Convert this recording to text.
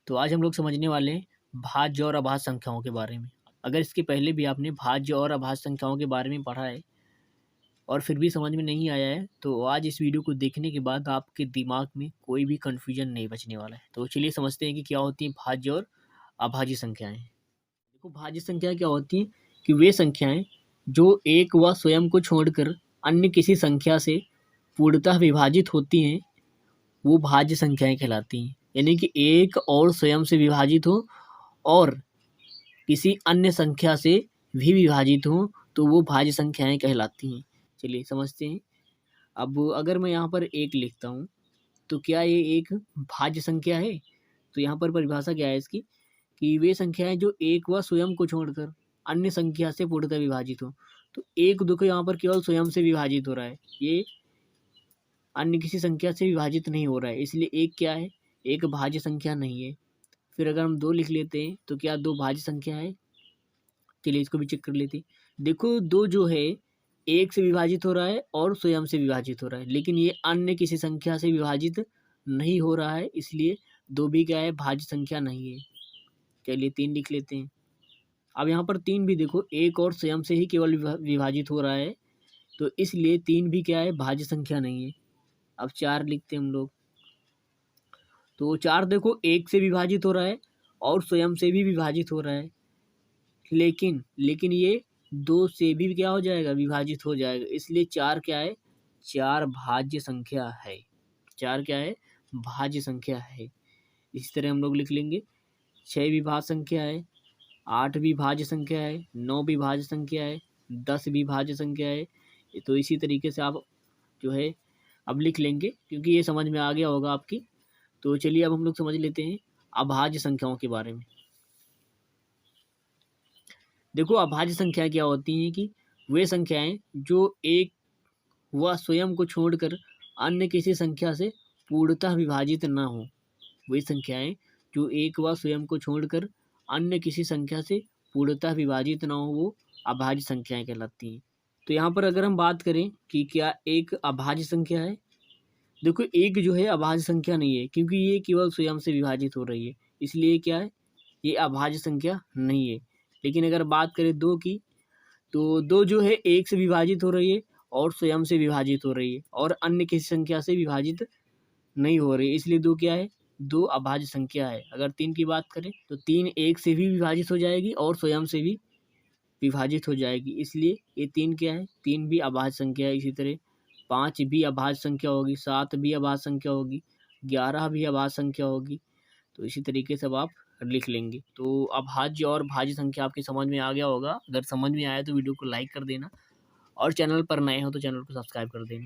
तो आज हम लोग समझने वाले हैं भाज्य और अभाज्य संख्याओं के बारे में। अगर इसके पहले भी आपने भाज्य और अभाज्य संख्याओं के बारे में पढ़ा है और फिर भी समझ में नहीं आया है, तो आज इस वीडियो को देखने के बाद आपके दिमाग में कोई भी कन्फ्यूजन नहीं बचने वाला है। तो चलिए समझते हैं कि क्या होती है भाज्य और अभाज्य संख्याएँ। देखो भाज्य संख्या क्या होती है कि वे संख्याएँ जो एक व स्वयं को छोड़कर अन्य किसी संख्या से पूर्णतः विभाजित होती हैं, वो भाज्य संख्याएँ कहलाती हैं। यानी कि एक और स्वयं से विभाजित हो और किसी अन्य संख्या से भी विभाजित हो, तो वो भाज्य संख्याएँ कहलाती हैं। चलिए समझते हैं। अब अगर मैं यहाँ पर 1 लिखता हूँ, तो क्या ये एक भाज्य संख्या है? तो यहाँ पर परिभाषा क्या है इसकी कि वे संख्याएँ जो एक व स्वयं को छोड़कर अन्य संख्या से पूर्णतः विभाजित हो। तो 1 देखो यहाँ पर केवल स्वयं से विभाजित हो रहा है, ये अन्य किसी संख्या से विभाजित नहीं हो रहा है, इसलिए 1 क्या है? एक भाज्य संख्या नहीं है। फिर अगर हम 2 लिख लेते हैं, तो क्या 2 भाज्य संख्या है? चलिए इसको भी चेक कर लेते हैं। देखो 2 जो है 1 से विभाजित हो रहा है और स्वयं से विभाजित हो रहा है, लेकिन ये अन्य किसी संख्या से विभाजित नहीं हो रहा है, इसलिए 2 भी क्या है? भाज्य संख्या नहीं है। चलिए 3 लिख लेते हैं। अब यहाँ पर 3 भी देखो 1 और स्वयं से ही केवल विभाजित हो रहा है, तो इसलिए 3 भी क्या है? भाज्य संख्या नहीं है। अब 4 लिखते हैं हम लोग। तो 4 देखो 1 से विभाजित हो रहा है और स्वयं से भी विभाजित हो रहा है। लेकिन ये 2 से भी क्या हो जाएगा? विभाजित हो जाएगा। इसलिए 4 क्या है? 4 भाज्य संख्या है। 4 क्या है? भाज्य संख्या है। इसी तरह हम लोग लिख लेंगे 6 भी भाज्य संख्या है, 8 भी भाज्य संख्या है, 9 भी भाज्य संख्या है, 10 भी भाज्य संख्या है। तो इसी तरीके से आप जो है अब लिख लेंगे, क्योंकि ये समझ में आ गया होगा आपकी। तो चलिए अब हम लोग समझ लेते हैं अभाज्य संख्याओं के बारे में। देखो अभाज्य संख्या क्या होती हैं कि वे संख्याएं जो एक व स्वयं को छोड़कर अन्य किसी संख्या से पूर्णतः विभाजित न हो। वे संख्याएं जो एक व स्वयं को छोड़कर अन्य किसी संख्या से पूर्णतः विभाजित न हो, वो अभाज्य संख्याएं कहलाती हैं। तो यहाँ पर अगर हम बात करें कि क्या एक अभाज्य संख्या है, देखो एक जो है अभाज्य संख्या नहीं है, क्योंकि ये केवल स्वयं से विभाजित हो रही है, इसलिए क्या है? ये अभाज्य संख्या नहीं है। लेकिन अगर बात करें 2 की, तो 2 जो है 1 से विभाजित हो रही है और स्वयं से विभाजित हो रही है और अन्य किसी संख्या से विभाजित नहीं हो रही है, इसलिए 2 क्या है? 2 अभाज्य संख्या है। अगर 3 की बात करें, तो 3 1 से भी विभाजित हो जाएगी और स्वयं से भी विभाजित हो जाएगी, इसलिए ये 3 क्या है? 3 भी अभाज्य संख्या है। इसी तरह 5 भी अभाज्य संख्या होगी, 7 भी अभाज्य संख्या होगी, 11 भी अभाज्य संख्या होगी। तो इसी तरीके से अब आप लिख लेंगे। तो अभाज्य और भाज्य संख्या आपकी समझ में आ गया होगा। अगर समझ में आया तो वीडियो को लाइक कर देना और चैनल पर नए हो तो चैनल को सब्सक्राइब कर देना।